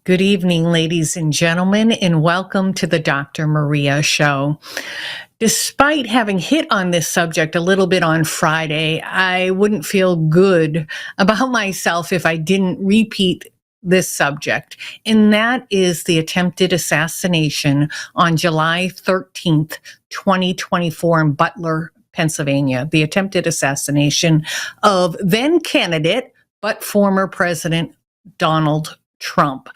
Good evening, ladies and gentlemen, and welcome to the Dr. Maria Show. Despite having hit on this subject a little bit on Friday, I wouldn't feel good about myself if I didn't repeat this subject, and that is the attempted assassination on July 13th, 2024 in Butler, Pennsylvania, the attempted assassination of then candidate, but former President Donald Trump.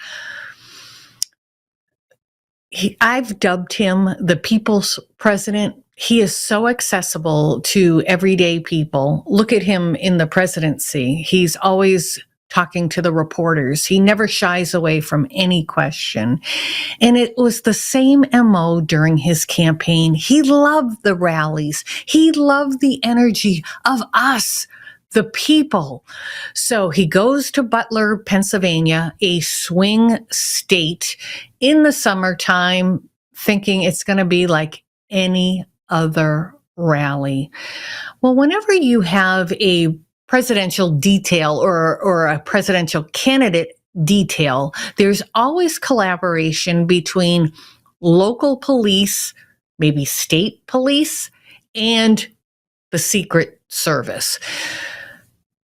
I've dubbed him the people's president. He is so accessible to everyday people. Look at him in the presidency. He's always talking to the reporters. He never shies away from any question. And it was the same MO during his campaign. He loved the rallies. He loved the energy of us, the people. So he goes to Butler, Pennsylvania, a swing state, in the summertime, thinking it's going to be like any other rally. Well, whenever you have a presidential detail or a presidential candidate detail, there's always collaboration between local police, maybe state police, and the Secret Service.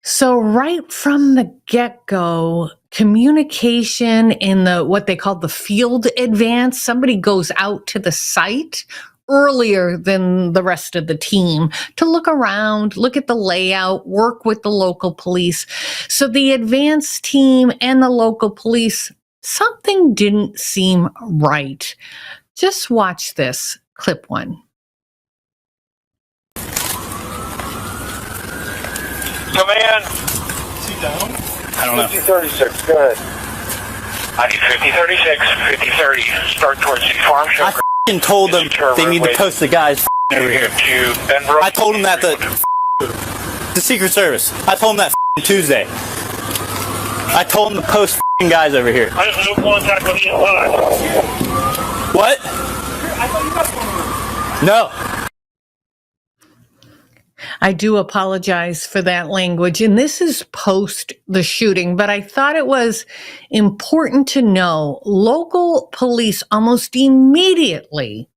So right from the get-go, communication in what they call the field advance, somebody goes out to the site earlier than the rest of the team to look around, look at the layout, work with the local police. So the advance team and the local police, something didn't seem right. Just watch this, clip one. Command. Is he down? I don't know. 5036, go ahead. I need 5036, 5030. Start towards the farm show. I f***ing told them they need to post the guys over here. I told them that the Secret Service. I told them that Tuesday. I told them to post guys over here. I have no contact with the line. What? No. I do apologize for that language, and this is post the shooting, but I thought it was important to know local police almost immediately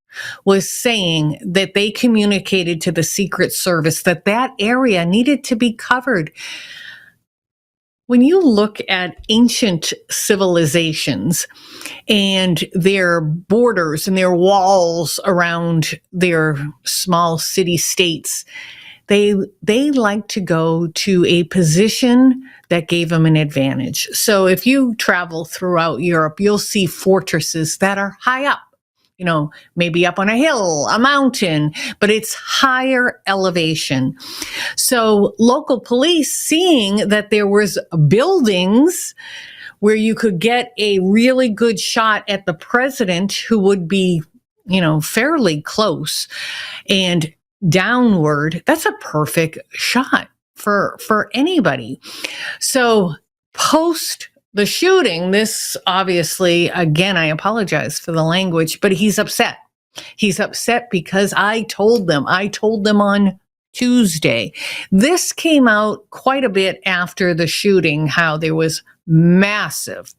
was saying that they communicated to the Secret Service that that area needed to be covered. When you look at ancient civilizations and their borders and their walls around their small city-states, they like to go to a position that gave them an advantage. So if you travel throughout Europe, you'll see fortresses that are high up, maybe up on a hill, a mountain, but it's higher elevation. So local police, seeing that there was buildings where you could get a really good shot at the president, who would be, fairly close and downward, that's a perfect shot for anybody. So post the shooting, this obviously, again, I apologize for the language, but he's upset. He's upset because I told them on Tuesday. This came out quite a bit after the shooting, how there was massive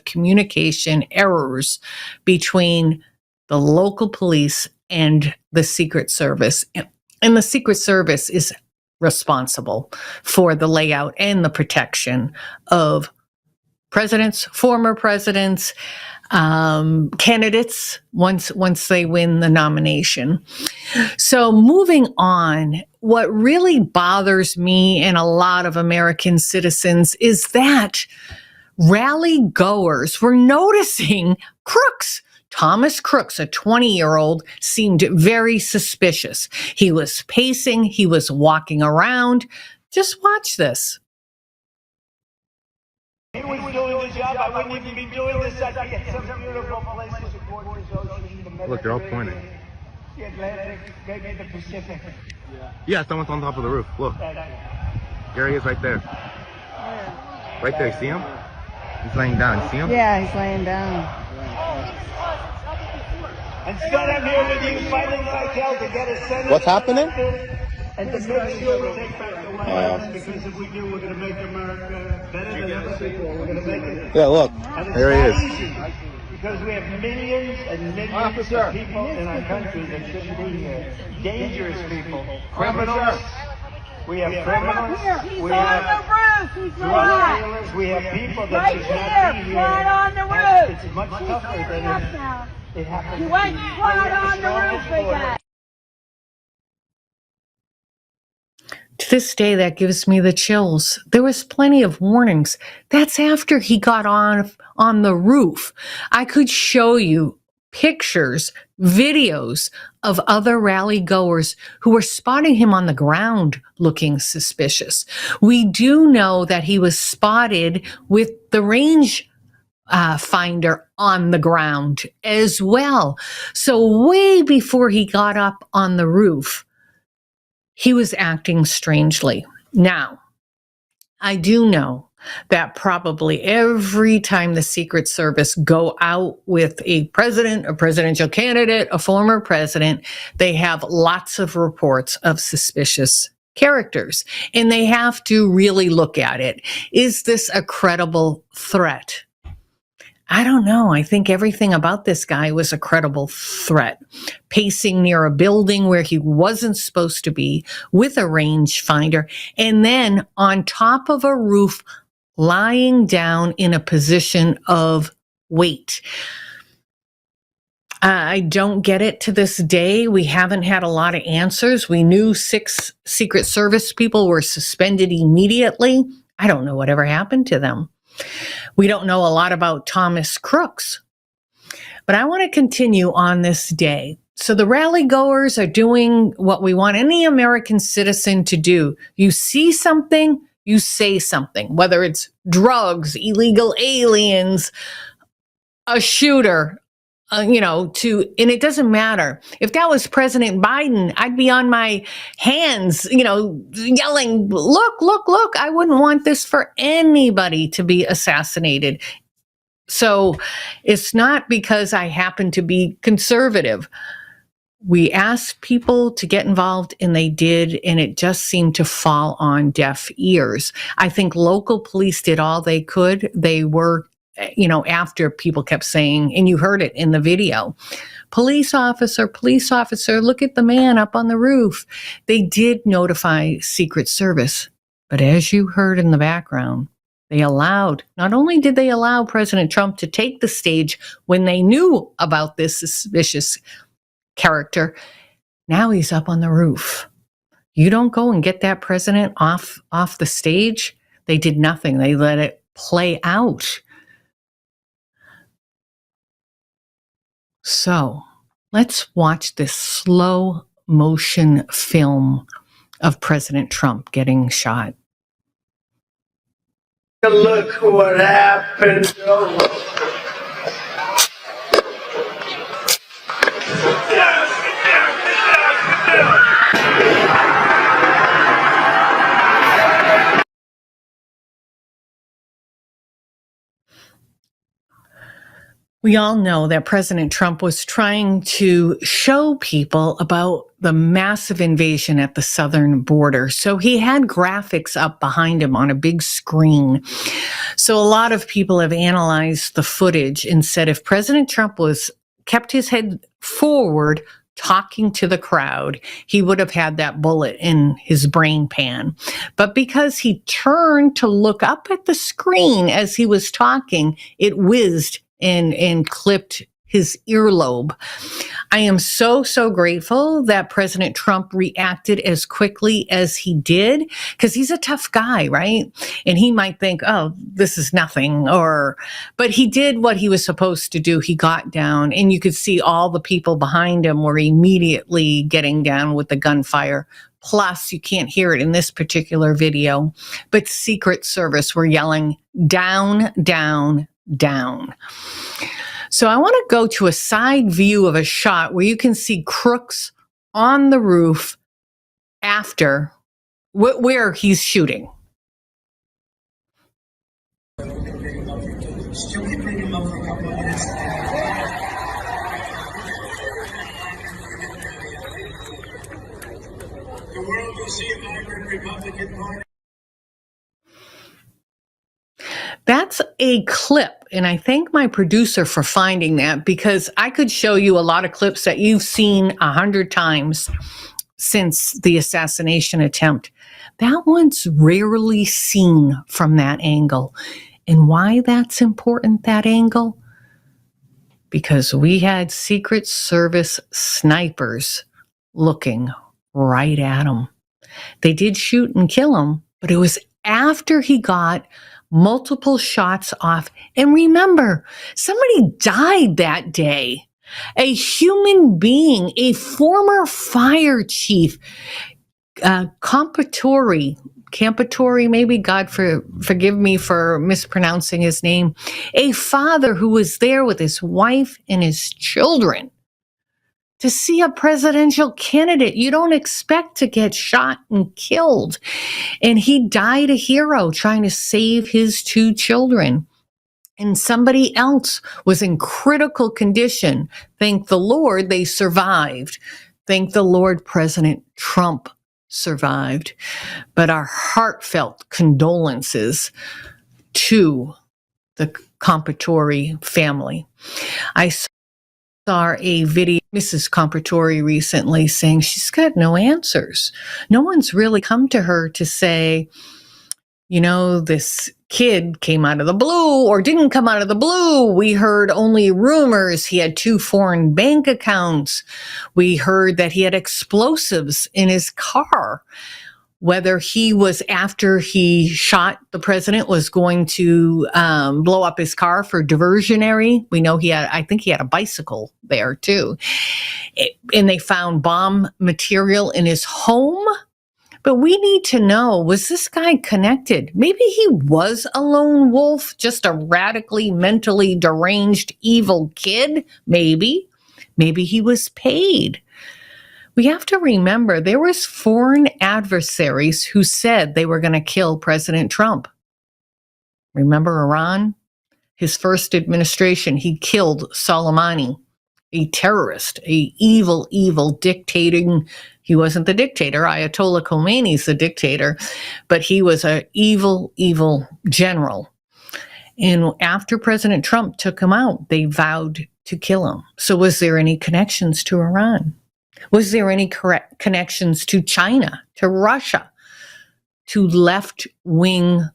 communication errors between the local police and the Secret Service. And the Secret Service is responsible for the layout and the protection of presidents, former presidents, candidates once they win the nomination. So moving on, what really bothers me and a lot of American citizens is that rally goers were noticing Crooks. Thomas Crooks, a 20-year-old, seemed very suspicious. He was pacing, he was walking around. Just watch this. He was doing the job. I wouldn't even be doing this. I'd get some beautiful places, the gorgeous ocean, the Mediterranean. Look, they're all pointing. The Atlantic, maybe the Pacific. Yeah, someone's on top of the roof. Look. There he is right there. Right there, see him? He's laying down. See him? Yeah, he's laying down. Instead, I'm here with you fighting like hell to get a Senate. What's happening? And to make sure we take back the violence, because if we do, we're going to make America better than other people. We're going to make it. Yeah, look. And it's There he not is. easy, because we have millions and millions of people in our country that shouldn't be here. Dangerous people, criminals. We have criminals. We have drug dealers. We have people that should not be here. Right on the roof. It's much tougher than it happens. You went right on the roof again. To this day, that gives me the chills. There was plenty of warnings. That's after he got on the roof. I could show you pictures, videos of other rally goers who were spotting him on the ground looking suspicious. We do know that he was spotted with the range finder on the ground as well. So way before he got up on the roof, he was acting strangely. Now, I do know that probably every time the Secret Service go out with a president, a presidential candidate, a former president, they have lots of reports of suspicious characters, and they have to really look at it. Is this a credible threat? I don't know. I think everything about this guy was a credible threat. Pacing near a building where he wasn't supposed to be with a rangefinder, and then on top of a roof, lying down in a position of weight. I don't get it to this day. We haven't had a lot of answers. We knew 6 Secret Service people were suspended immediately. I don't know whatever happened to them. We don't know a lot about Thomas Crooks. But I want to continue on this day. So the rally goers are doing what we want any American citizen to do. You see something, you say something, whether it's drugs, illegal aliens, a shooter, and it doesn't matter. If that was President Biden, I'd be on my hands, yelling, look, look, look. I wouldn't want this for anybody to be assassinated. So it's not because I happen to be conservative. We asked people to get involved, and they did, and it just seemed to fall on deaf ears. I think local police did all they could. They were, after people kept saying, and you heard it in the video, police officer, look at the man up on the roof. They did notify Secret Service, but as you heard in the background, not only did they allow President Trump to take the stage when they knew about this suspicious character, now he's up on the roof. You don't go and get that president off the stage. They did nothing. They let it play out. So let's watch this slow motion film of President Trump getting shot. Look what happened. We all know that President Trump was trying to show people about the massive invasion at the southern border. So he had graphics up behind him on a big screen. So a lot of people have analyzed the footage and said if President Trump kept his head forward, talking to the crowd, he would have had that bullet in his brain pan. But because he turned to look up at the screen as he was talking, it whizzed and clipped his earlobe. I am so, so grateful that President Trump reacted as quickly as he did, because he's a tough guy, right? And he might think, oh, this is nothing, but he did what he was supposed to do. He got down, and you could see all the people behind him were immediately getting down with the gunfire. Plus, you can't hear it in this particular video, but Secret Service were yelling, down, down, down. So I want to go to a side view of a shot where you can see Crooks on the roof after where he's shooting. The world That's a clip, and I thank my producer for finding that, because I could show you a lot of clips that you've seen 100 times since the assassination attempt. That one's rarely seen from that angle. And why that's important, that angle? Because we had Secret Service snipers looking right at him. They did shoot and kill him, but it was after he got multiple shots off. And remember, somebody died that day. A human being, a former fire chief, Campatori, maybe, God forgive me for mispronouncing his name, a father who was there with his wife and his children to see a presidential candidate. You don't expect to get shot and killed. And he died a hero trying to save his 2 children. And somebody else was in critical condition. Thank the Lord they survived. Thank the Lord President Trump survived. But our heartfelt condolences to the Campatori family. I saw a video, Mrs. Campatori, recently saying she's got no answers. No one's really come to her to say, you know, this kid came out of the blue or didn't come out of the blue. We heard only rumors. He had 2 foreign bank accounts. We heard that he had explosives in his car. Whether he was, after he shot the president, was going to blow up his car for diversionary. We know I think he had a bicycle there too. And they found bomb material in his home. But we need to know, was this guy connected? Maybe he was a lone wolf, just a radically mentally deranged evil kid. Maybe he was paid. We have to remember there was foreign adversaries who said they were going to kill President Trump. Remember Iran? His first administration, he killed Soleimani, a terrorist, a evil dictating. He wasn't the dictator. Ayatollah Khomeini's the dictator, but he was an evil general. And after President Trump took him out, they vowed to kill him. So was there any connections to Iran? Was there any connections to China, to Russia, to left-wing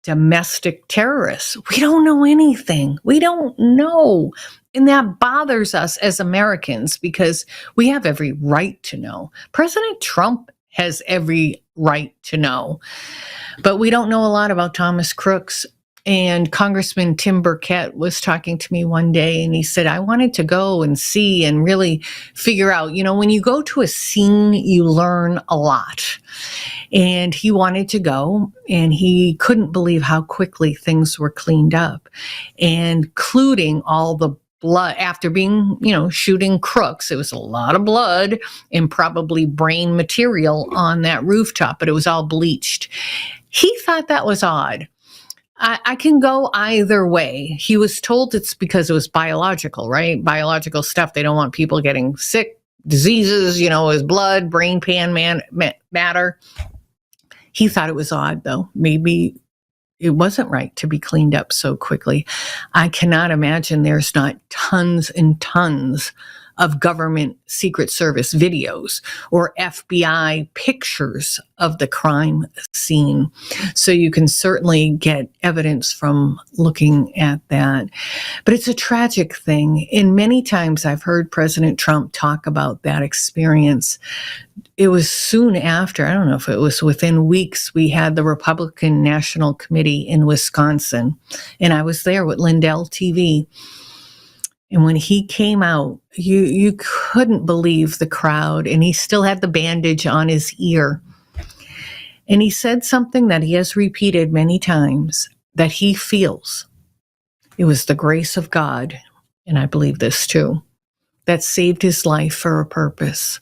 domestic terrorists? We don't know anything. We don't know. And that bothers us as Americans because we have every right to know. President Trump has every right to know. But we don't know a lot about Thomas Crooks. And Congressman Tim Burkett was talking to me one day, and he said, I wanted to go and see and really figure out, you know, when you go to a scene, you learn a lot. And he wanted to go, and he couldn't believe how quickly things were cleaned up, including all the blood after being, you know, shooting Crooks. It was a lot of blood and probably brain material on that rooftop, but it was all bleached. He thought that was odd. I can go either way. He was told it's because it was biological, right? Biological stuff. They don't want people getting sick, diseases, you know, his blood, brain pan matter. He thought it was odd, though. Maybe it wasn't right to be cleaned up so quickly. I cannot imagine there's not tons and tons of government Secret Service videos or FBI pictures of the crime scene. So you can certainly get evidence from looking at that. But it's a tragic thing. And many times I've heard President Trump talk about that experience. It was soon after, I don't know if it was within weeks, we had the Republican National Committee in Wisconsin. And I was there with LindellTV. And when he came out, you couldn't believe the crowd. And he still had the bandage on his ear. And he said something that he has repeated many times, that he feels it was the grace of God, and I believe this too, that saved his life for a purpose.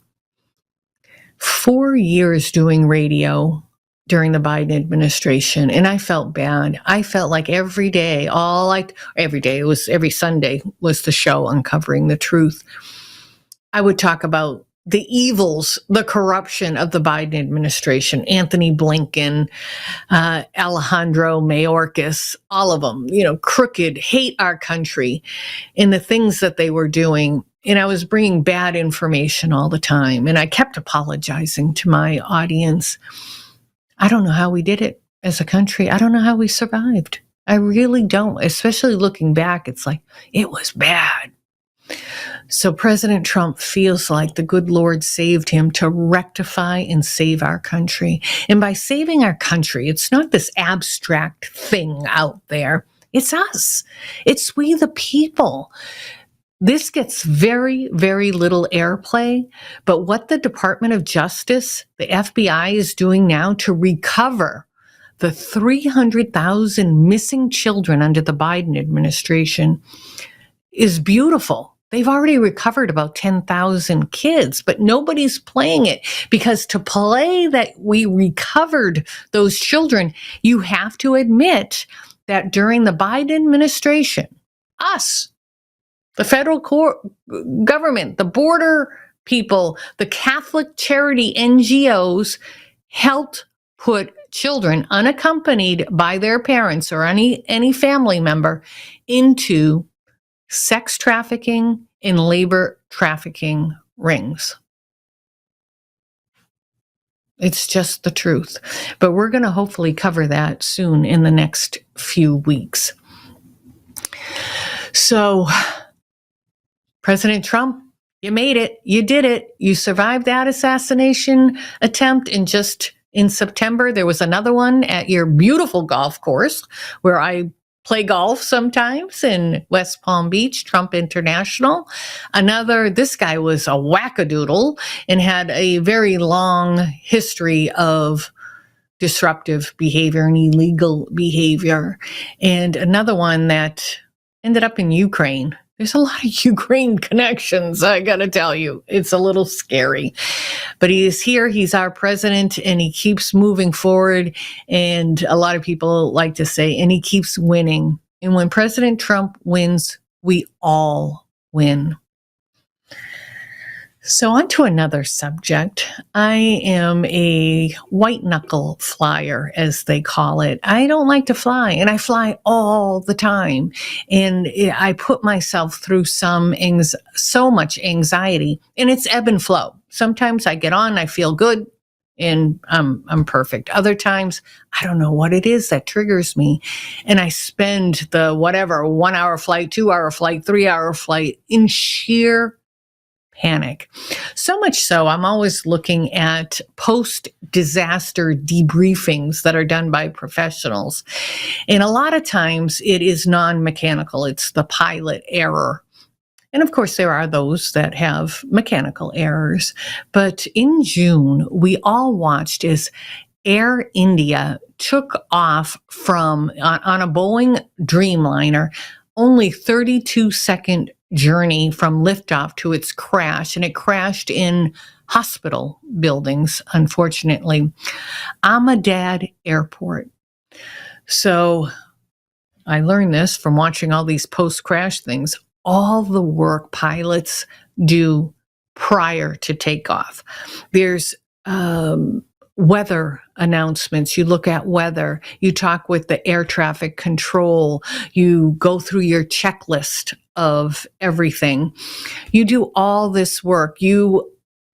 4 years doing radio during the Biden administration, and I felt bad. I felt like every day, it was every Sunday was the show Uncovering the Truth. I would talk about the evils, the corruption of the Biden administration, Anthony Blinken, Alejandro Mayorkas, all of them, crooked, hate our country, and the things that they were doing. And I was bringing bad information all the time. And I kept apologizing to my audience. I don't know how we did it as a country. I don't know how we survived. I really don't. Especially looking back, it's like, it was bad. So President Trump feels like the good Lord saved him to rectify and save our country. And by saving our country, it's not this abstract thing out there. It's us. It's we the people. This gets very, very little airplay, but what the Department of Justice, the FBI, is doing now to recover the 300,000 missing children under the Biden administration is beautiful. They've already recovered about 10,000 kids, but nobody's playing it, because to play that we recovered those children, you have to admit that during the Biden administration, us, the federal government, the border people, the Catholic charity NGOs helped put children unaccompanied by their parents or any family member into sex trafficking and labor trafficking rings. It's just the truth. But we're going to hopefully cover that soon in the next few weeks. So, President Trump, you made it. You did it. You survived that assassination attempt. And just in September, there was another one at your beautiful golf course where I play golf sometimes in West Palm Beach, Trump International. This guy was a wackadoodle and had a very long history of disruptive behavior and illegal behavior. And another one that ended up in Ukraine. There's a lot of Ukraine connections, I gotta tell you. It's a little scary. But he is here, he's our president, and he keeps moving forward. And a lot of people like to say, and he keeps winning. And when President Trump wins, we all win. So on to another subject. I am a white knuckle flyer, as they call it. I don't like to fly, and I fly all the time. And I put myself through so much anxiety, and it's ebb and flow. Sometimes I get on, I feel good, and I'm perfect. Other times, I don't know what it is that triggers me. And I spend the 1 hour flight, 2 hour flight, 3 hour flight in sheer panic. So much so, I'm always looking at post-disaster debriefings that are done by professionals. And a lot of times it is non-mechanical. It's the pilot error. And of course, there are those that have mechanical errors. But in June, we all watched as Air India took off on a Boeing Dreamliner, only 32-second journey from liftoff to its crash, and it crashed in hospital buildings, unfortunately. Ahmedabad Airport. So I learned this from watching all these post-crash things. All the work pilots do prior to takeoff. There's weather announcements. You look at weather. You talk with the air traffic control. You go through your checklist of everything. You do all this work. You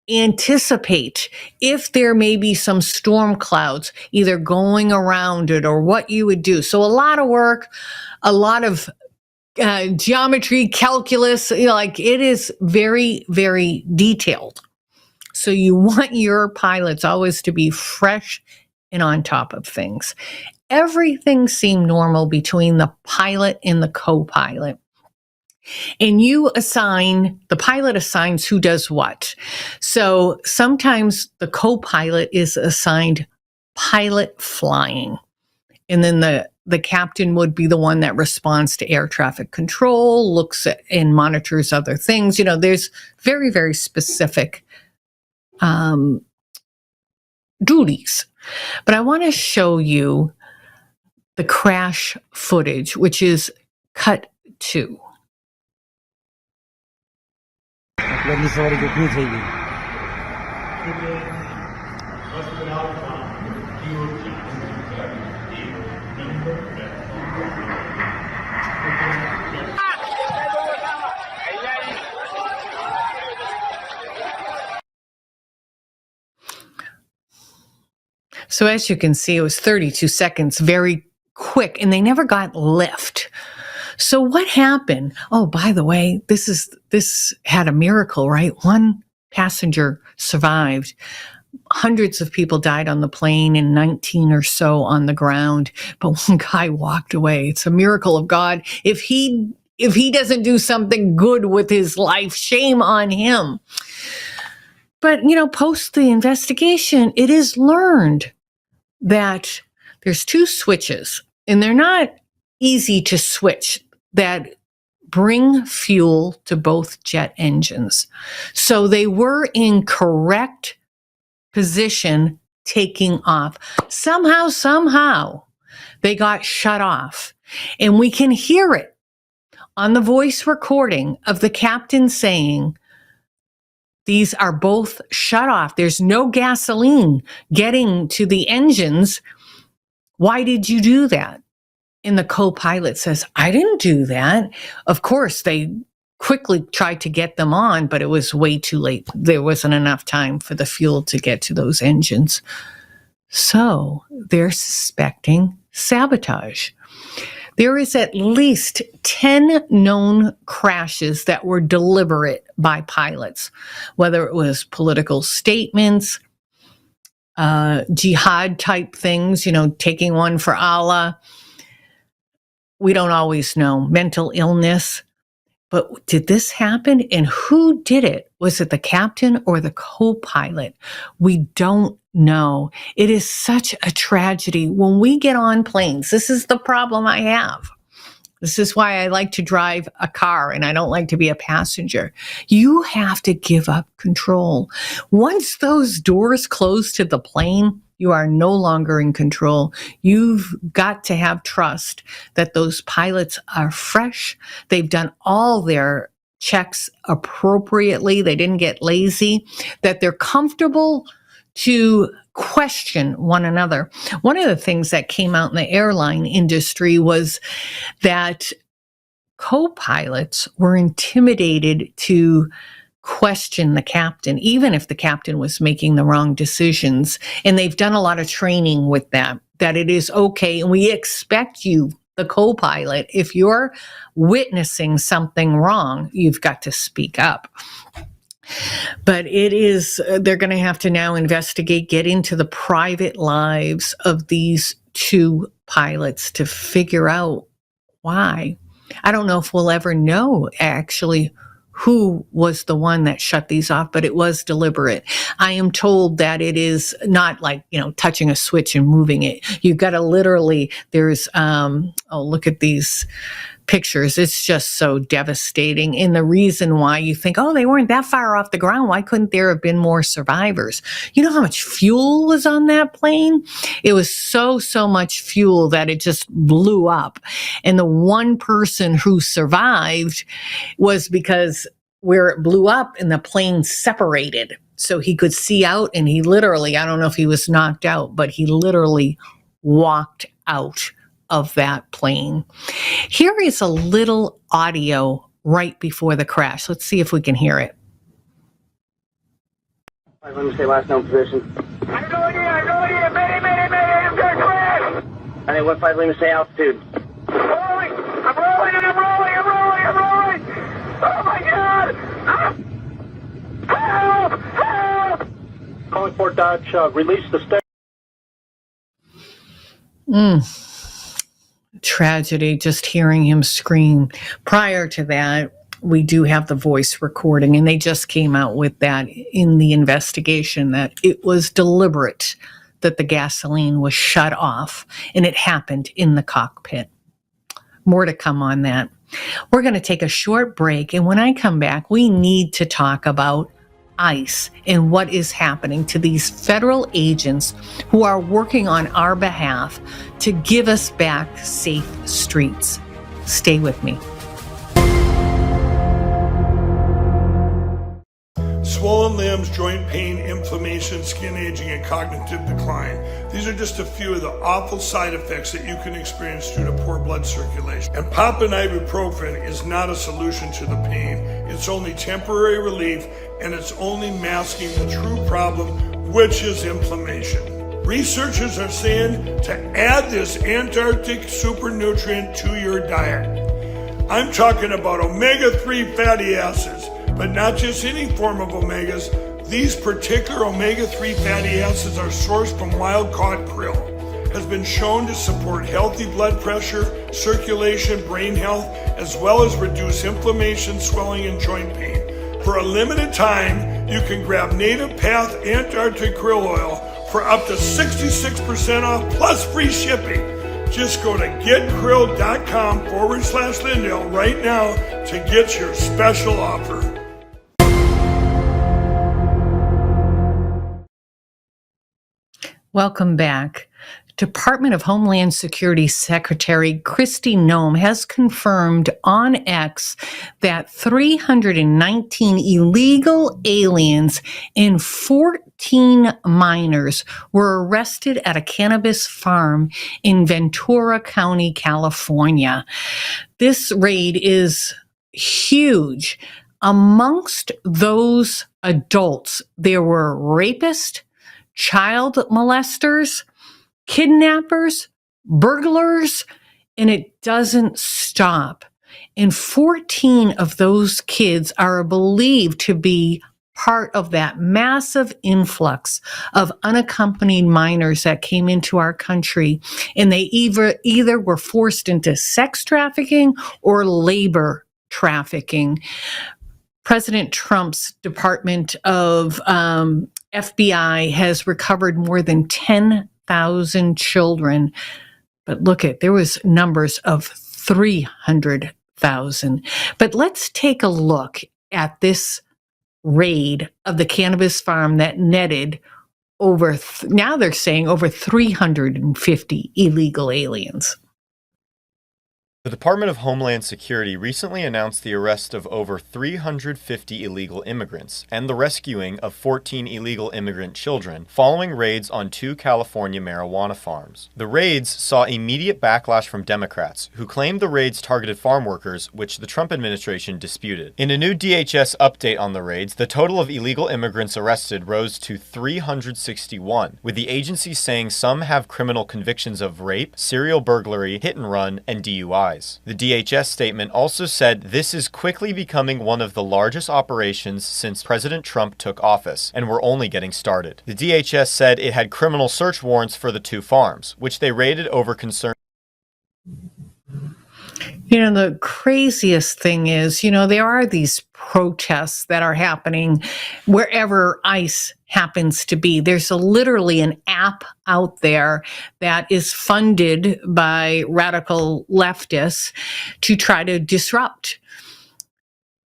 anticipate if there may be some storm clouds either going around it or what you would do. So a lot of work, a lot of geometry, calculus, it is very, very detailed. So you want your pilots always to be fresh and on top of things. Everything seemed normal between the pilot and the co-pilot. And the pilot assigns who does what. So sometimes the co-pilot is assigned pilot flying. And then the captain would be the one that responds to air traffic control, looks at and monitors other things. There's very, very specific duties. But I want to show you the crash footage, which is cut 2. આટલાની સવારી કેટલી થઈ ગઈ So as you can see, it was 32 seconds, very quick, and they never got lift. So what happened? Oh, by the way, this had a miracle, right? One passenger survived. Hundreds of people died on the plane and 19 or so on the ground, but one guy walked away. It's a miracle of God. If he doesn't do something good with his life, shame on him. But, post the investigation, it is learned that there's two switches, and they're not easy to switch, that bring fuel to both jet engines. So they were in correct position taking off. Somehow, they got shut off. And we can hear it on the voice recording of the captain saying, these are both shut off. There's no gasoline getting to the engines. Why did you do that? And the co-pilot says, I didn't do that. Of course, they quickly tried to get them on, but it was way too late. There wasn't enough time for the fuel to get to those engines. So they're suspecting sabotage. There is at least 10 known crashes that were deliberate by pilots, whether it was political statements, jihad type things, taking one for Allah. We don't always know. Mental illness. But did this happen? And who did it? Was it the captain or the co-pilot? We don't know. It is such a tragedy. When we get on planes, this is the problem I have. This is why I like to drive a car and I don't like to be a passenger. You have to give up control. Once those doors close to the plane, you are no longer in control. You've got to have trust that those pilots are fresh. They've done all their checks appropriately. They didn't get lazy, that they're comfortable to question one another. One of the things that came out in the airline industry was that co-pilots were intimidated to question the captain, even if the captain was making the wrong decisions. And they've done a lot of training with that it is okay. And we expect you, the co-pilot, if you're witnessing something wrong, you've got to speak up. But they're going to have to now investigate, get into the private lives of these two pilots to figure out why. I don't know if we'll ever know actually who was the one that shut these off, but it was deliberate. I am told that it is not like, touching a switch and moving it. You've got to literally, look at these pictures. It's just so devastating. And the reason why you think, they weren't that far off the ground. Why couldn't there have been more survivors? You know how much fuel was on that plane? It was so much fuel that it just blew up. And the one person who survived was because where it blew up and the plane separated. So he could see out, and he literally, I don't know if he was knocked out, but he literally walked out of that plane. Here is a little audio right before the crash. Let's see if we can hear it. Let me say last known position. I have no idea. Mayday, I'm going to crash. I think 15, let me say altitude. I'm rolling. Oh my God. Help. Calling Fort Dodge, release the stick. Tragedy, just hearing him scream. Prior to that, we do have the voice recording, and they just came out with that in the investigation, that it was deliberate, that the gasoline was shut off, and it happened in the cockpit. More to come on that. We're going to take a short break, and when I come back, we need to talk about ICE and what is happening to these federal agents who are working on our behalf to give us back safe streets. Stay with me. swollen limbs, joint pain, inflammation, skin aging, and cognitive decline. These are just a few of the awful side effects that you can experience due to poor blood circulation. And popping ibuprofen is not a solution to the pain. It's only temporary relief, and it's only masking the true problem, which is inflammation. Researchers are saying to add this Antarctic super nutrient to your diet. I'm talking about omega-3 fatty acids, but not just any form of omegas. These particular omega-3 fatty acids are sourced from wild-caught krill. Has been shown to support healthy blood pressure, circulation, brain health, as well as reduce inflammation, swelling, and joint pain. For a limited time, you can grab Native Path Antarctic Krill Oil for up to 66% off plus free shipping. Just go to getkrill.com/Lindell right now to get your special offer. Welcome back. Department of Homeland Security Secretary Kristi Noem has confirmed on X that 319 illegal aliens and 14 minors were arrested at a cannabis farm in Ventura County, California. This raid is huge. Amongst those adults, there were rapists, child molesters, kidnappers, burglars, and it doesn't stop. And 14 of those kids are believed to be part of that massive influx of unaccompanied minors that came into our country. And they either were forced into sex trafficking or labor trafficking. President Trump's Department of FBI has recovered more than 10,000 children. But look there was numbers of 300,000. But let's take a look at this raid of the cannabis farm that netted now they're saying over 350 illegal aliens. The Department of Homeland Security recently announced the arrest of over 350 illegal immigrants and the rescuing of 14 illegal immigrant children following raids on 2 California marijuana farms. The raids saw immediate backlash from Democrats, who claimed the raids targeted farm workers, which the Trump administration disputed. In a new DHS update on the raids, the total of illegal immigrants arrested rose to 361, with the agency saying some have criminal convictions of rape, serial burglary, hit and run, and DUI. The DHS statement also said this is quickly becoming one of the largest operations since President Trump took office, and we're only getting started. The DHS said it had criminal search warrants for the 2 farms, which they raided over concern. You know, the craziest thing is, there are these protests that are happening wherever ICE happens to be. There's literally an app out there that is funded by radical leftists to try to disrupt.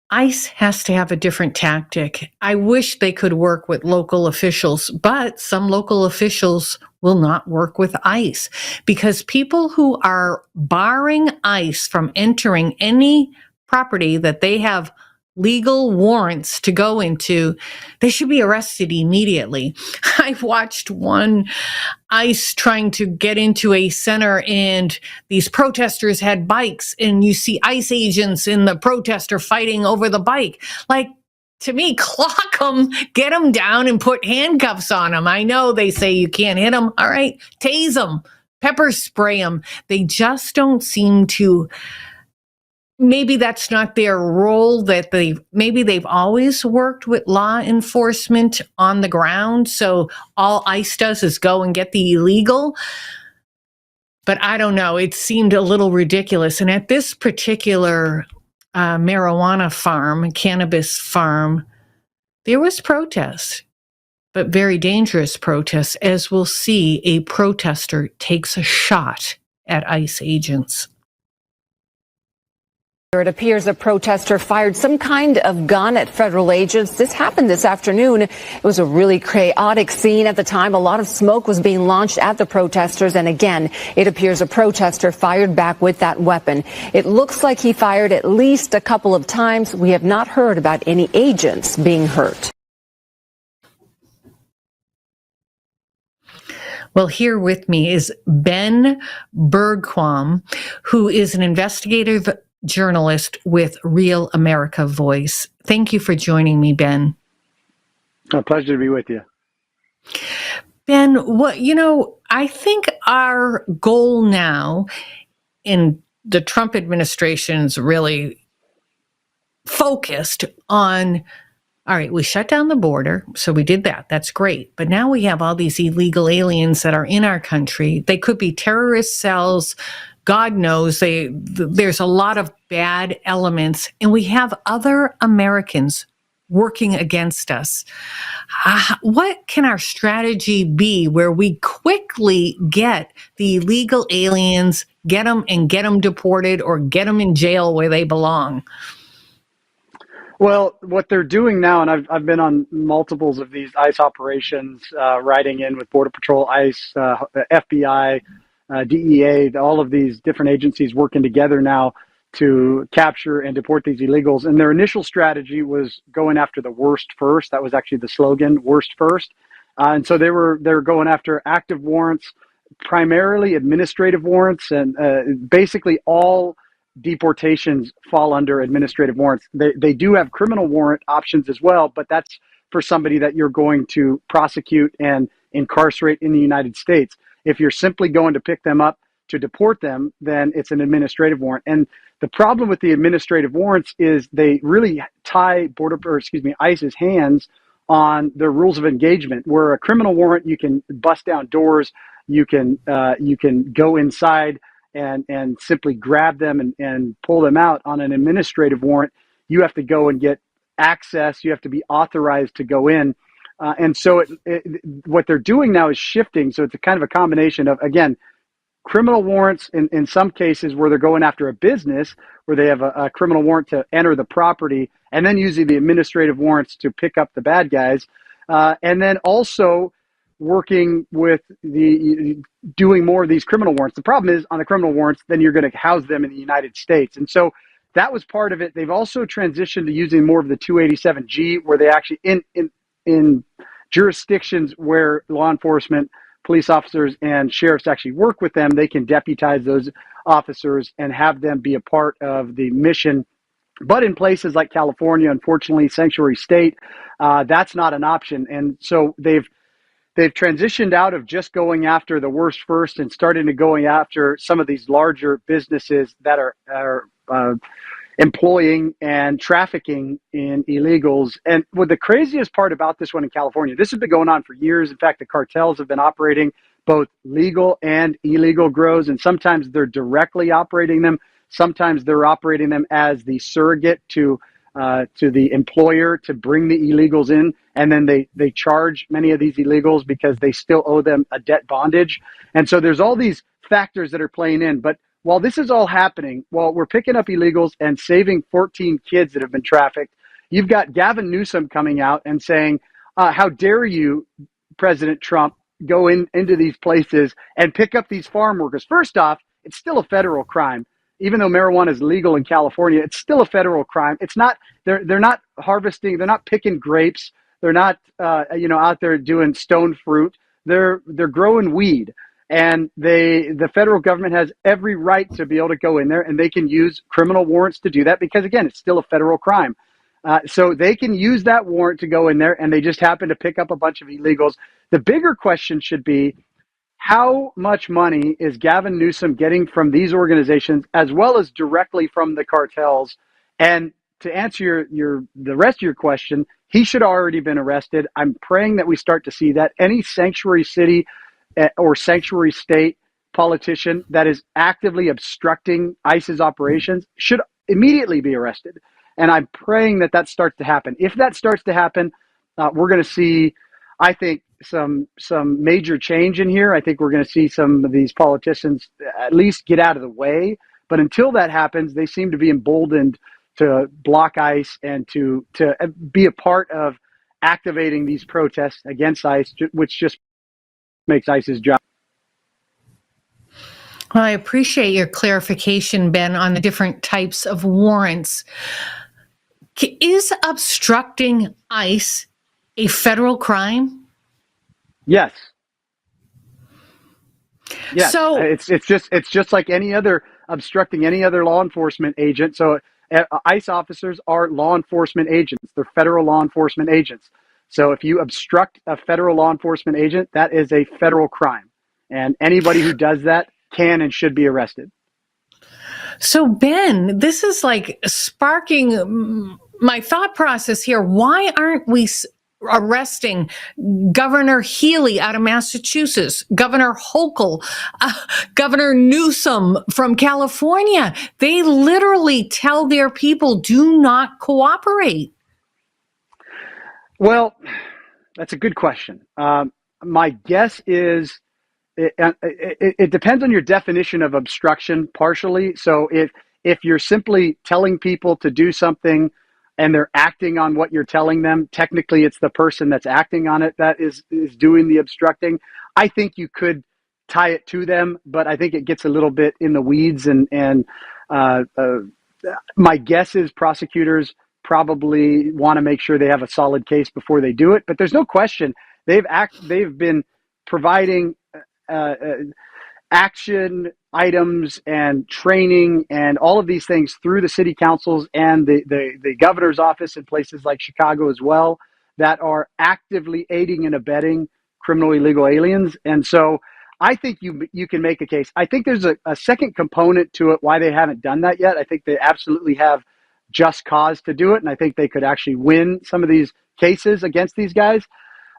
ICE has to have a different tactic. I wish they could work with local officials, but some local officials will not work with ICE because people who are barring ICE from entering any property that they have legal warrants to go into, they should be arrested immediately. I've watched one ICE trying to get into a center and these protesters had bikes and you see ICE agents and the protester fighting over the bike. Like, to me, clock them, get them down and put handcuffs on them. I know they say you can't hit them. All right, tase them, pepper spray them. They just don't seem to. Maybe that's not their role, maybe they've always worked with law enforcement on the ground. So all ICE does is go and get the illegal. But I don't know. It seemed a little ridiculous. And at this particular marijuana farm, cannabis farm, there was protest, but very dangerous protest. As we'll see, a protester takes a shot at ICE agents. It appears a protester fired some kind of gun at federal agents. This happened this afternoon. It was a really chaotic scene at the time. A lot of smoke was being launched at the protesters. And again, it appears a protester fired back with that weapon. It looks like he fired at least a couple of times. We have not heard about any agents being hurt. Well, here with me is Ben Bergquam, who is an investigative journalist with Real America Voice. Thank you for joining me, Ben. A pleasure to be with you. Ben, I think our goal now in the Trump administration's really focused on, all right, we shut down the border, so we did that. That's great. But now we have all these illegal aliens that are in our country. They could be terrorist cells. God knows there's a lot of bad elements, and we have other Americans working against us. What can our strategy be where we quickly get the illegal aliens, get them deported or get them in jail where they belong? Well, what they're doing now, and I've been on multiples of these ICE operations, riding in with Border Patrol, ICE, FBI, DEA, all of these different agencies working together now to capture and deport these illegals. And their initial strategy was going after the worst first. That was actually the slogan, worst first. And so they were going after active warrants, primarily administrative warrants, and basically all deportations fall under administrative warrants. They do have criminal warrant options as well, but that's for somebody that you're going to prosecute and incarcerate in the United States. If you're simply going to pick them up to deport them, then it's an administrative warrant. And the problem with the administrative warrants is they really tie ICE's hands on their rules of engagement. Where a criminal warrant, you can bust down doors, you can go inside and simply grab them and pull them out. On an administrative warrant, you have to go and get access. You have to be authorized to go in. And so what they're doing now is shifting. So it's a kind of a combination of, again, criminal warrants in some cases where they're going after a business where they have a criminal warrant to enter the property, and then using the administrative warrants to pick up the bad guys. And then also working with doing more of these criminal warrants. The problem is on the criminal warrants, then you're going to house them in the United States. And so that was part of it. They've also transitioned to using more of the 287G, where they actually in jurisdictions where law enforcement, police officers and sheriffs actually work with them, they can deputize those officers and have them be a part of the mission. But in places like California, unfortunately, sanctuary state, that's not an option. And so they've transitioned out of just going after the worst first and starting to going after some of these larger businesses that are employing and trafficking in illegals. And what the craziest part about this one in California, this has been going on for years. In fact, the cartels have been operating both legal and illegal grows, and sometimes they're directly operating them. Sometimes they're operating them as the surrogate to the employer to bring the illegals in, and then they charge many of these illegals because they still owe them a debt bondage. And so there's all these factors that are playing in. But while this is all happening, while we're picking up illegals and saving 14 kids that have been trafficked, you've got Gavin Newsom coming out and saying, how dare you, President Trump, go into these places and pick up these farm workers. First off, it's still a federal crime. Even though marijuana is legal in California, it's still a federal crime. It's not, they're not harvesting, they're not picking grapes. They're not, out there doing stone fruit. They're growing weed. And the federal government has every right to be able to go in there, and they can use criminal warrants to do that because, again, it's still a federal crime. So they can use that warrant to go in there, and they just happen to pick up a bunch of illegals. The bigger question should be, how much money is Gavin Newsom getting from these organizations as well as directly from the cartels? And to answer the rest of your question, he should have already been arrested. I'm praying that we start to see that. Any sanctuary city or sanctuary state politician that is actively obstructing ICE's operations should immediately be arrested. And I'm praying that starts to happen. If that starts to happen, we're going to see, I think, some major change in here. I think we're going to see some of these politicians at least get out of the way. But until that happens, they seem to be emboldened to block ICE and to be a part of activating these protests against ICE, which just makes ICE's job. Well, I appreciate your clarification, Ben, on the different types of warrants. Is obstructing ICE a federal crime? Yes. Yes, So it's just like any other obstructing any other law enforcement agent. So ICE officers are law enforcement agents. They're federal law enforcement agents. So if you obstruct a federal law enforcement agent, that is a federal crime, and anybody who does that can and should be arrested. So, Ben, this is like sparking my thought process here. Why aren't we arresting Governor Healy out of Massachusetts, Governor Hochul, Governor Newsom from California? They literally tell their people, do not cooperate. Well, that's a good question. My guess is it depends on your definition of obstruction partially. So if you're simply telling people to do something and they're acting on what you're telling them, technically it's the person that's acting on it that is doing the obstructing. I think you could tie it to them, but I think it gets a little bit in the weeds. And my guess is prosecutors probably want to make sure they have a solid case before they do it. But there's no question they've been providing action items and training and all of these things through the city councils and the governor's office in places like Chicago as well that are actively aiding and abetting criminal illegal aliens. And so I think you can make a case. I think there's a second component to it why they haven't done that yet. I think they absolutely have just cause to do it, and I think they could actually win some of these cases against these guys.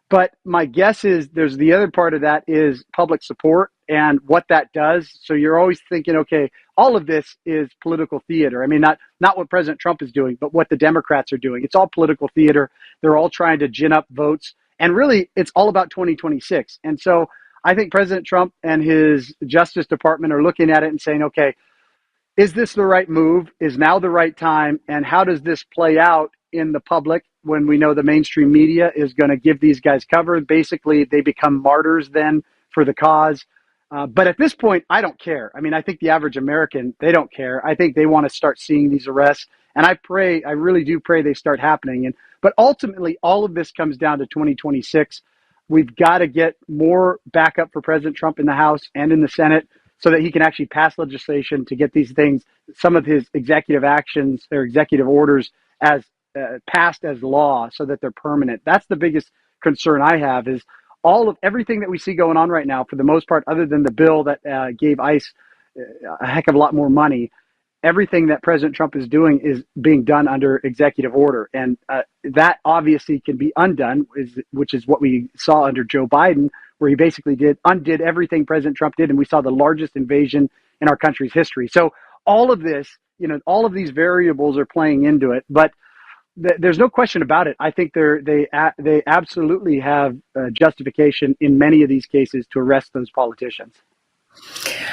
But my guess is there's the other part of that is public support and what that does. So you're always thinking, okay, all of this is political theater. I mean, not what President Trump is doing, but what the Democrats are doing. It's all political theater. They're all trying to gin up votes. And really, it's all about 2026. And so I think President Trump and his Justice Department are looking at it and saying, okay, is this the right move? Is now the right time? And how does this play out in the public when we know the mainstream media is going to give these guys cover? Basically, they become martyrs then for the cause. But at this point, I don't care. I mean, I think the average American, they don't care. I think they want to start seeing these arrests. And I really do pray they start happening. But ultimately, all of this comes down to 2026. We've got to get more backup for President Trump in the House and in the Senate so that he can actually pass legislation to get these things, some of his executive actions or executive orders as passed as law so that they're permanent. That's the biggest concern I have is everything that we see going on right now, for the most part, other than the bill that gave ICE a heck of a lot more money, everything that President Trump is doing is being done under executive order. And that obviously can be undone, which is what we saw under Joe Biden, where he basically undid everything President Trump did. And we saw the largest invasion in our country's history. So all of this, all of these variables are playing into it. But there's no question about it. I think they absolutely have justification in many of these cases to arrest those politicians.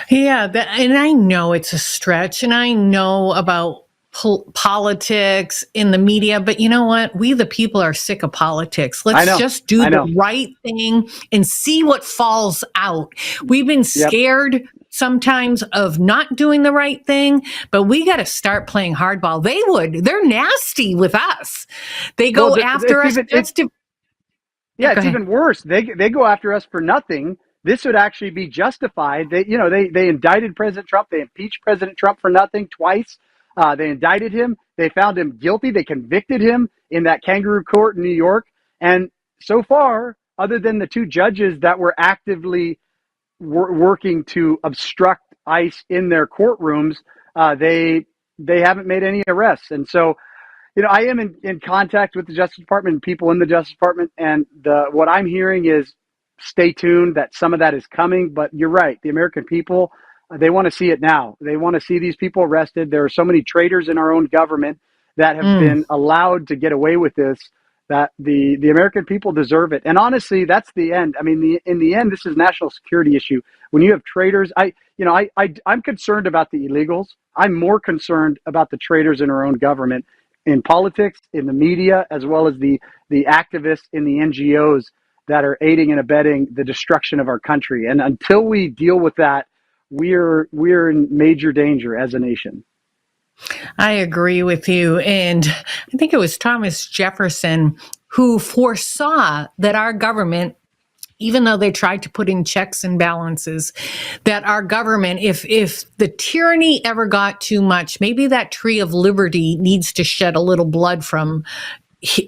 Yeah, and I know it's a stretch, and I know about politics in the media, but you know what? We, the people, are sick of politics. Let's just do the right thing and see what falls out. We've been scared sometimes of not doing the right thing, but we got to start playing hardball. They're nasty with us. They go after us. It's even worse. They go after us for nothing. This would actually be justified. They indicted President Trump. They impeached President Trump for nothing twice. They indicted him. They found him guilty. They convicted him in that kangaroo court in New York. And so far, other than the two judges that were actively working to obstruct ICE in their courtrooms, they haven't made any arrests. And so, I am in contact with the Justice Department and people in the Justice Department. And what I'm hearing is stay tuned, that some of that is coming. But you're right. The American people, they want to see it now. They want to see these people arrested. There are so many traitors in our own government that have been allowed to get away with this, that the American people deserve it. And honestly, that's the end. I mean, in the end, this is a national security issue. When you have traitors, I'm concerned about the illegals. I'm more concerned about the traitors in our own government, in politics, in the media, as well as the activists in the NGOs that are aiding and abetting the destruction of our country. And until we deal with that, we're in major danger as a nation. I agree with you. And I think it was Thomas Jefferson who foresaw that our government, even though they tried to put in checks and balances, that our government, if the tyranny ever got too much, maybe that tree of liberty needs to shed a little blood from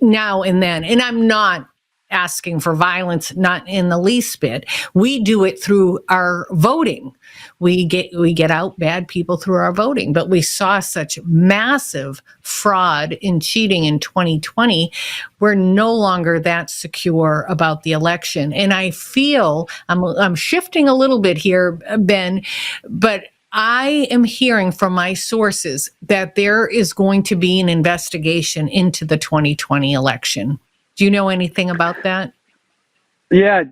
now and then. And I'm not asking for violence, not in the least bit. We do it through our voting. We get out bad people through our voting, but we saw such massive fraud and cheating in 2020. We're no longer that secure about the election. And I feel I'm shifting a little bit here, Ben, but I am hearing from my sources that there is going to be an investigation into the 2020 election. Do you know anything about that? Yeah,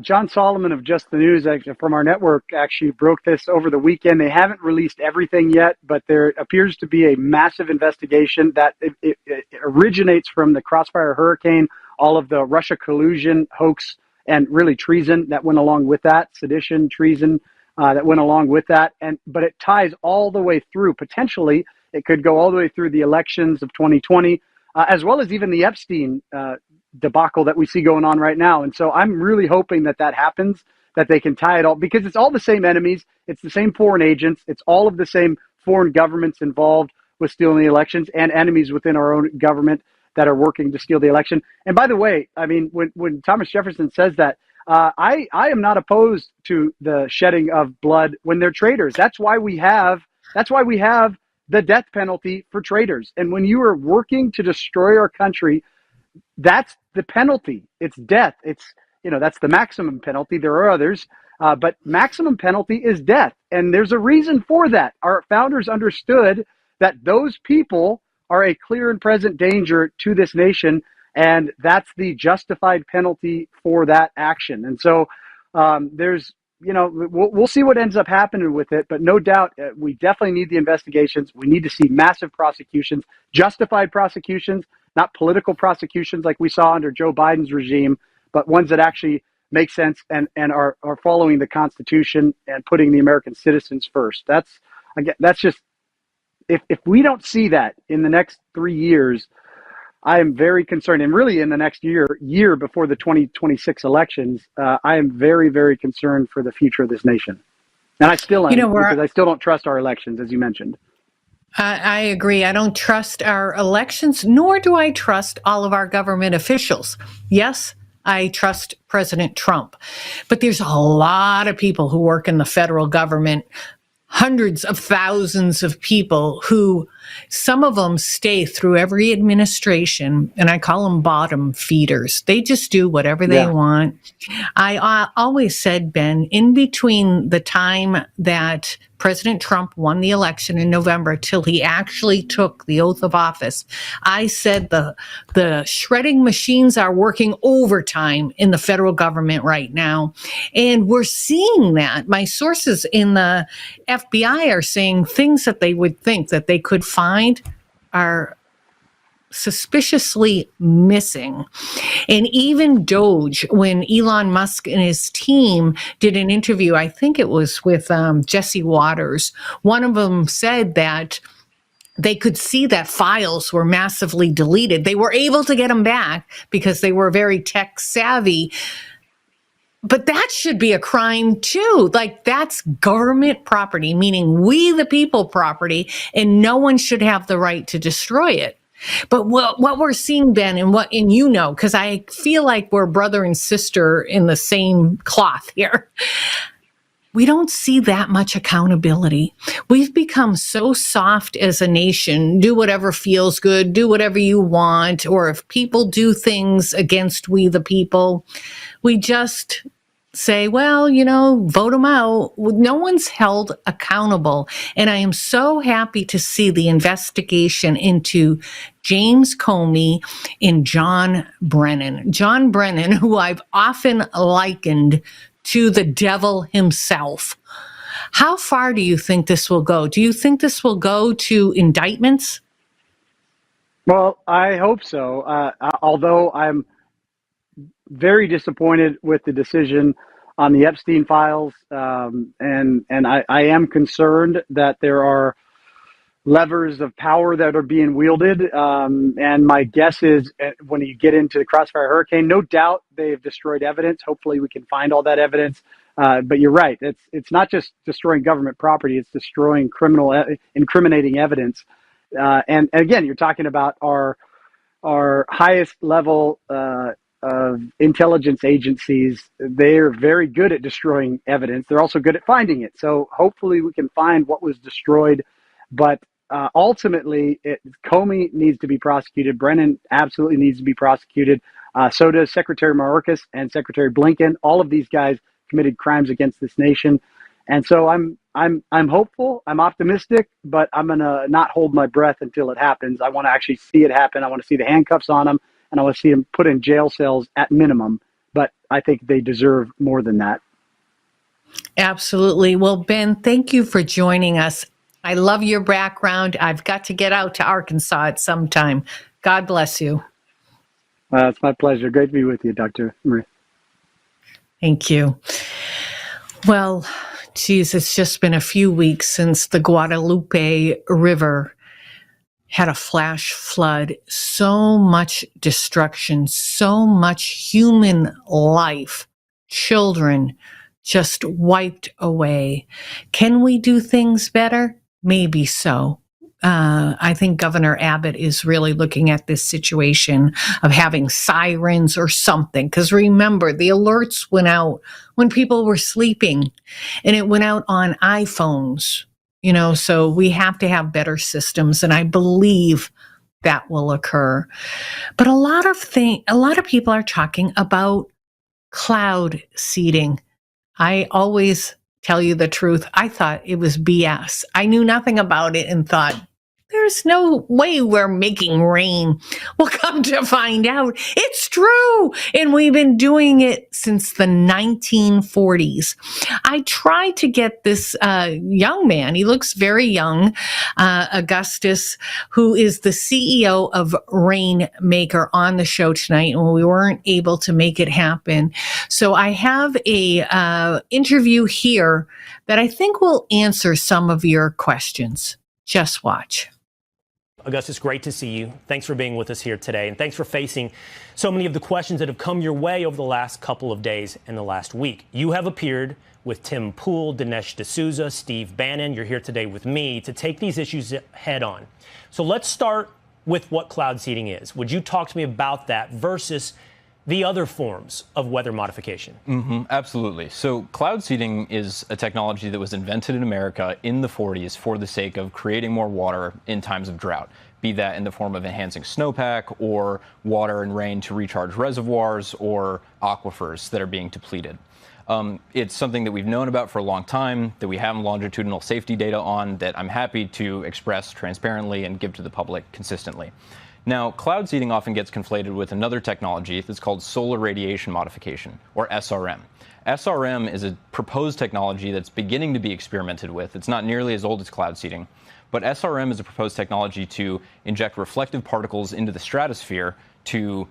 John Solomon of Just the News from our network actually broke this over the weekend. They haven't released everything yet, but there appears to be a massive investigation that it originates from the Crossfire Hurricane, all of the Russia collusion, hoax, and really treason that went along with that, sedition, treason that went along with that. But it ties all the way through. Potentially, it could go all the way through the elections of 2020, as well as even the Epstein debacle that we see going on right now. And so I'm really hoping that happens, that they can tie it all, because it's all the same enemies. It's the same foreign agents. It's all of the same foreign governments involved with stealing the elections and enemies within our own government that are working to steal the election. And by the way, I mean, when Thomas Jefferson says that, I am not opposed to the shedding of blood when they're traitors. That's why we have the death penalty for traitors. And when you are working to destroy our country, that's the penalty. It's death. That's the maximum penalty. There are others, but maximum penalty is death. And there's a reason for that. Our founders understood that those people are a clear and present danger to this nation, and that's the justified penalty for that action. And so we'll see what ends up happening with it, but no doubt we definitely need the investigations. We need to see massive prosecutions, justified prosecutions, not political prosecutions like we saw under Joe Biden's regime, but ones that actually make sense and are following the Constitution and putting the American citizens first. That's just, if we don't see that in the next 3 years, I am very concerned. And really in the next year before the 2026 elections, I am very, very concerned for the future of this nation. And I still am, because I still don't trust our elections, as you mentioned. I agree. I don't trust our elections, nor do I trust all of our government officials. Yes, I trust President Trump, but there's a lot of people who work in the federal government, hundreds of thousands of people who, some of them stay through every administration, and I call them bottom feeders. They just do whatever they want. I always said, Ben, in between the time that President Trump won the election in November till he actually took the oath of office, I said the shredding machines are working overtime in the federal government right now. And we're seeing that. My sources in the FBI are saying things that they would think that they could find are suspiciously missing. And even Doge, when Elon Musk and his team did an interview, I think it was with Jesse Waters, one of them said that they could see that files were massively deleted. They were able to get them back because they were very tech savvy. But that should be a crime too. Like, that's government property, meaning we the people property, and no one should have the right to destroy it. But what we're seeing, Ben, and because I feel like we're brother and sister in the same cloth here, we don't see that much accountability. We've become so soft as a nation, do whatever feels good, do whatever you want, or if people do things against we the people, we just say, well, vote them out. No one's held accountable. And I am so happy to see the investigation into James Comey and John Brennan. John Brennan, who I've often likened to the devil himself. How far do you think this will go? Do you think this will go to indictments? Well, I hope so. Although I'm very disappointed with the decision on the Epstein files, and I am concerned that there are levers of power that are being wielded. And my guess is when you get into the Crossfire Hurricane, no doubt they've destroyed evidence. Hopefully we can find all that evidence. But you're right. It's not just destroying government property. It's destroying incriminating evidence. And again, you're talking about our highest level of intelligence agencies. They're very good at destroying evidence. They're also good at finding it. So hopefully we can find what was destroyed. But ultimately, Comey needs to be prosecuted. Brennan absolutely needs to be prosecuted. So does Secretary Mayorkas and Secretary Blinken. All of these guys committed crimes against this nation. And so I'm hopeful, I'm optimistic, but I'm going to not hold my breath until it happens. I want to actually see it happen. I want to see the handcuffs on them, and I want to see them put in jail cells at minimum. But I think they deserve more than that. Absolutely. Well, Ben, thank you for joining us. I love your background. I've got to get out to Arkansas at some time. God bless you. It's my pleasure. Great to be with you, Dr. Marie. Thank you. Well, geez, it's just been a few weeks since the Guadalupe River had a flash flood. So much destruction, so much human life, children just wiped away. Can we do things better? Maybe so. I think Governor Abbott is really looking at this situation of having sirens or something. Because remember, the alerts went out when people were sleeping, and it went out on iPhones. So we have to have better systems, and I believe that will occur. But a lot of people are talking about cloud seeding. I always tell you the truth. I thought it was BS. I knew nothing about it and thought, there's no way we're making rain. Well, come to find out, it's true. And we've been doing it since the 1940s. I tried to get this young man, he looks very young, Augustus, who is the CEO of Rainmaker, on the show tonight, and we weren't able to make it happen. So I have a interview here that I think will answer some of your questions. Just watch. Augustus, great to see you. Thanks for being with us here today, and thanks for facing so many of the questions that have come your way over the last couple of days and the last week. You have appeared with Tim Pool, Dinesh D'Souza, Steve Bannon. You're here today with me to take these issues head on. So let's start with what cloud seeding is. Would you talk to me about that versus the other forms of weather modification? Absolutely. So cloud seeding is a technology that was invented in America in the 40s for the sake of creating more water in times of drought, be that in the form of enhancing snowpack or water and rain to recharge reservoirs or aquifers that are being depleted. It's something that we've known about for a long time, that we have longitudinal safety data on, that I'm happy to express transparently and give to the public consistently. Now, cloud seeding often gets conflated with another technology that's called solar radiation modification, or SRM. SRM is a proposed technology that's beginning to be experimented with. It's not nearly as old as cloud seeding, but SRM is a proposed technology to inject reflective particles into the stratosphere to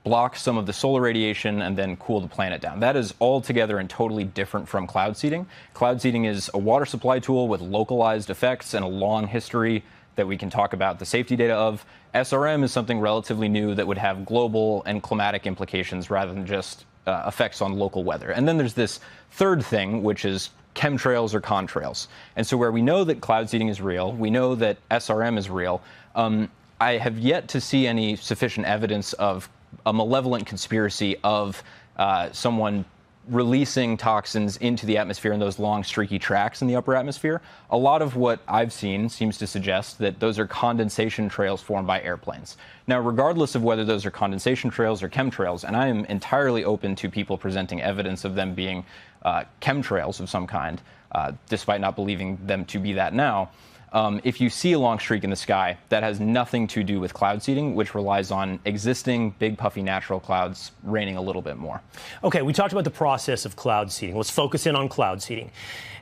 block some of the solar radiation and then cool the planet down. That is altogether and totally different from cloud seeding. Cloud seeding is a water supply tool with localized effects and a long history that we can talk about the safety data of. SRM is something relatively new that would have global and climatic implications rather than just effects on local weather. And then there's this third thing, which is chemtrails or contrails. And so where we know that cloud seeding is real, we know that SRM is real, I have yet to see any sufficient evidence of a malevolent conspiracy of someone releasing toxins into the atmosphere in those long streaky tracks in the upper atmosphere. A lot of what I've seen seems to suggest that those are condensation trails formed by airplanes. Now, regardless of whether those are condensation trails or chemtrails, and I am entirely open to people presenting evidence of them being chemtrails of some kind, despite not believing them to be that now, if you see a long streak in the sky, that has nothing to do with cloud seeding, which relies on existing big puffy natural clouds raining a little bit more. Okay, we talked about the process of cloud seeding. Let's focus in on cloud seeding.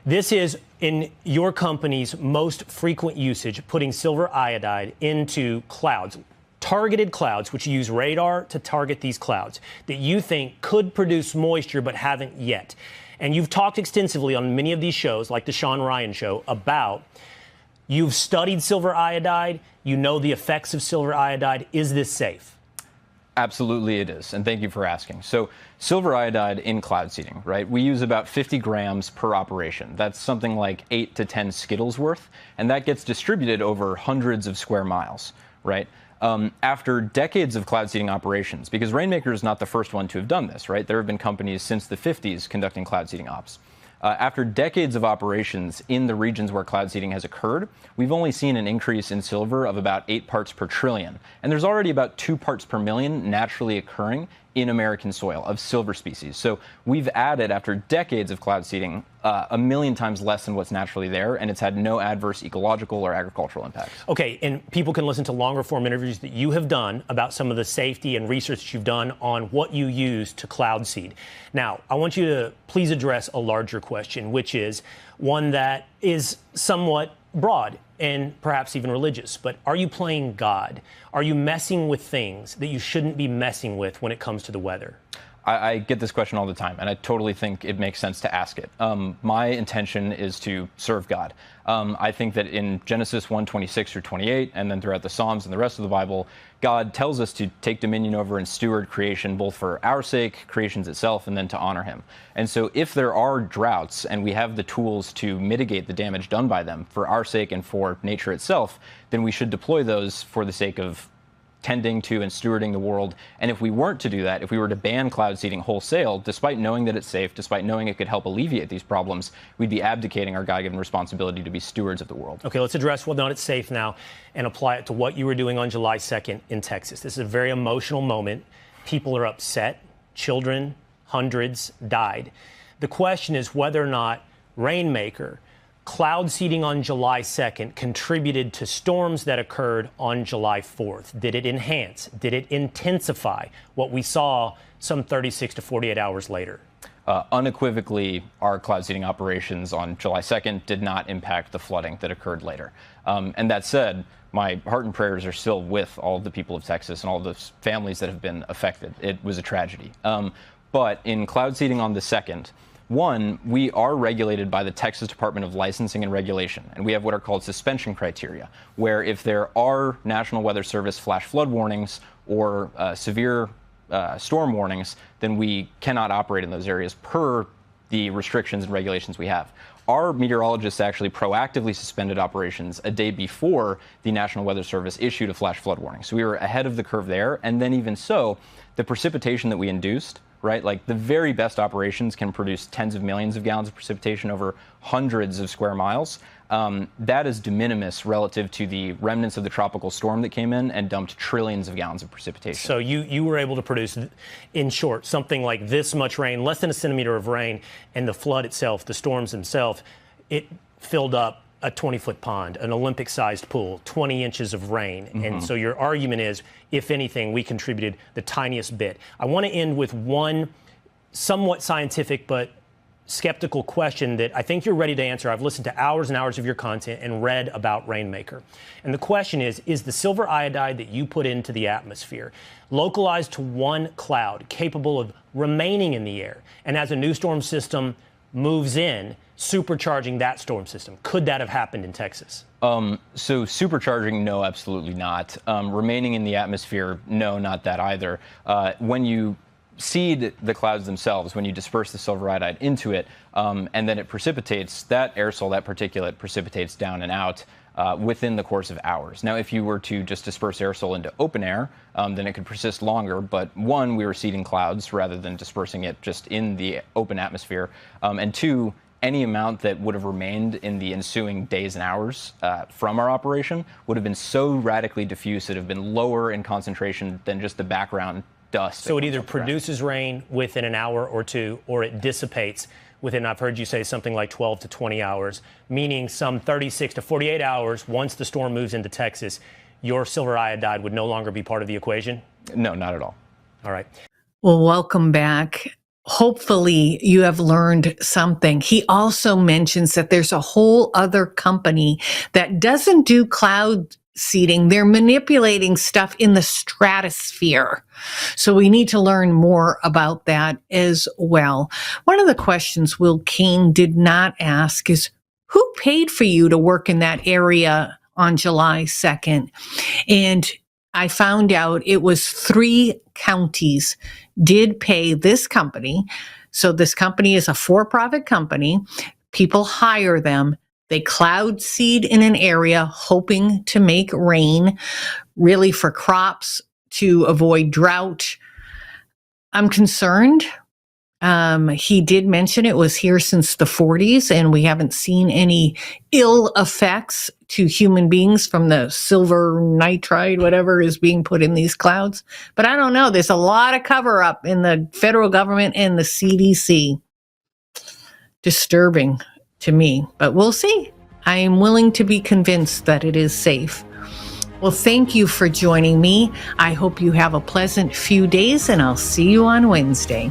This is in your company's most frequent usage, putting silver iodide into clouds, targeted clouds, which use radar to target these clouds that you think could produce moisture but haven't yet. And you've talked extensively on many of these shows, like the Sean Ryan show, about You've studied silver iodide. You know the effects of silver iodide. Is this safe? Absolutely it is, and thank you for asking. So silver iodide in cloud seeding, right? We use about 50 grams per operation. That's something like 8 to 10 Skittles worth, and that gets distributed over hundreds of square miles, right? After decades of cloud seeding operations, because Rainmaker is not the first one to have done this, right? There have been companies since the 50s conducting cloud seeding ops. After decades of operations in the regions where cloud seeding has occurred, we've only seen an increase in silver of about 8 parts per trillion. And there's already about 2 parts per million naturally occurring in American soil of silver species. So we've added, after decades of cloud seeding, 1 million times less than what's naturally there, and it's had no adverse ecological or agricultural impacts. Okay, and people can listen to longer form interviews that you have done about some of the safety and research that you've done on what you use to cloud seed. Now, I want you to please address a larger question, which is one that is somewhat broad and perhaps even religious, but are you playing God? Are you messing with things that you shouldn't be messing with when it comes to the weather? I get this question all the time, and I totally think it makes sense to ask it. My intention is to serve God. I think that in Genesis 1:26 through 28, and then throughout the Psalms and the rest of the Bible, God tells us to take dominion over and steward creation, both for our sake, creation's itself, and then to honor him. And so if there are droughts and we have the tools to mitigate the damage done by them for our sake and for nature itself, then we should deploy those for the sake of tending to and stewarding the world. And if we weren't to do that, if we were to ban cloud seeding wholesale, despite knowing that it's safe, despite knowing it could help alleviate these problems, we'd be abdicating our God-given responsibility to be stewards of the world. Okay, let's address whether or not it's safe now and apply it to what you were doing on July 2nd in Texas. This is a very emotional moment. People are upset. Children, hundreds, died. The question is whether or not Rainmaker, cloud seeding on July 2nd, contributed to storms that occurred on July 4th. Did it enhance? Did it intensify what we saw some 36 to 48 hours later? Unequivocally, our cloud seeding operations on July 2nd did not impact the flooding that occurred later. And that said, my heart and prayers are still with all of the people of Texas and all the families that have been affected. It was a tragedy. But in cloud seeding on the 2nd, one, we are regulated by the Texas Department of Licensing and Regulation, and we have what are called suspension criteria, where if there are National Weather Service flash flood warnings or severe storm warnings, then we cannot operate in those areas per the restrictions and regulations we have. Our meteorologists actually proactively suspended operations a day before the National Weather Service issued a flash flood warning. So we were ahead of the curve there, and then even so, the precipitation that we induced, right? Like the very best operations can produce tens of millions of gallons of precipitation over hundreds of square miles. That is de minimis relative to the remnants of the tropical storm that came in and dumped trillions of gallons of precipitation. So you were able to produce, in short, something like this much rain, less than a centimeter of rain, and the flood itself, the storms themselves, it filled up a 20-foot pond, an Olympic-sized pool, 20 inches of rain. Mm-hmm. And so your argument is, if anything, we contributed the tiniest bit. I want to end with one somewhat scientific but skeptical question that I think you're ready to answer. I've listened to hours and hours of your content and read about Rainmaker. And the question is the silver iodide that you put into the atmosphere localized to one cloud capable of remaining in the air? And as a new storm system moves in, supercharging that storm system. Could that have happened in Texas? So supercharging, no, absolutely not. Remaining in the atmosphere, no, not that either. When you seed the clouds themselves, when you disperse the silver iodide into it, and then it precipitates, that aerosol, that particulate precipitates down and out within the course of hours. Now, if you were to just disperse aerosol into open air, then it could persist longer. But one, we were seeding clouds rather than dispersing it just in the open atmosphere. And two, any amount that would have remained in the ensuing days and hours from our operation would have been so radically diffuse that it have been lower in concentration than just the background dust. So it either produces rain within an hour or two, or it dissipates within, I've heard you say, something like 12 to 20 hours, meaning some 36 to 48 hours once the storm moves into Texas, your silver iodide would no longer be part of the equation? No, not at all. All right. Well, welcome back. Hopefully you have learned something. He also mentions that there's a whole other company that doesn't do cloud seeding. They're manipulating stuff in the stratosphere. So we need to learn more about that as well. One of the questions Will Keane did not ask is, who paid for you to work in that area on July 2nd? And I found out it was 3 counties did pay this company. So this company is a for-profit company. People hire them. They cloud seed in an area hoping to make rain, really for crops to avoid drought. I'm concerned. He did mention it was here since the 40s, and we haven't seen any ill effects to human beings from the silver nitride, whatever is being put in these clouds. But I don't know. There's a lot of cover up in the federal government and the CDC. Disturbing to me, but we'll see. I am willing to be convinced that it is safe. Well, thank you for joining me. I hope you have a pleasant few days, and I'll see you on Wednesday.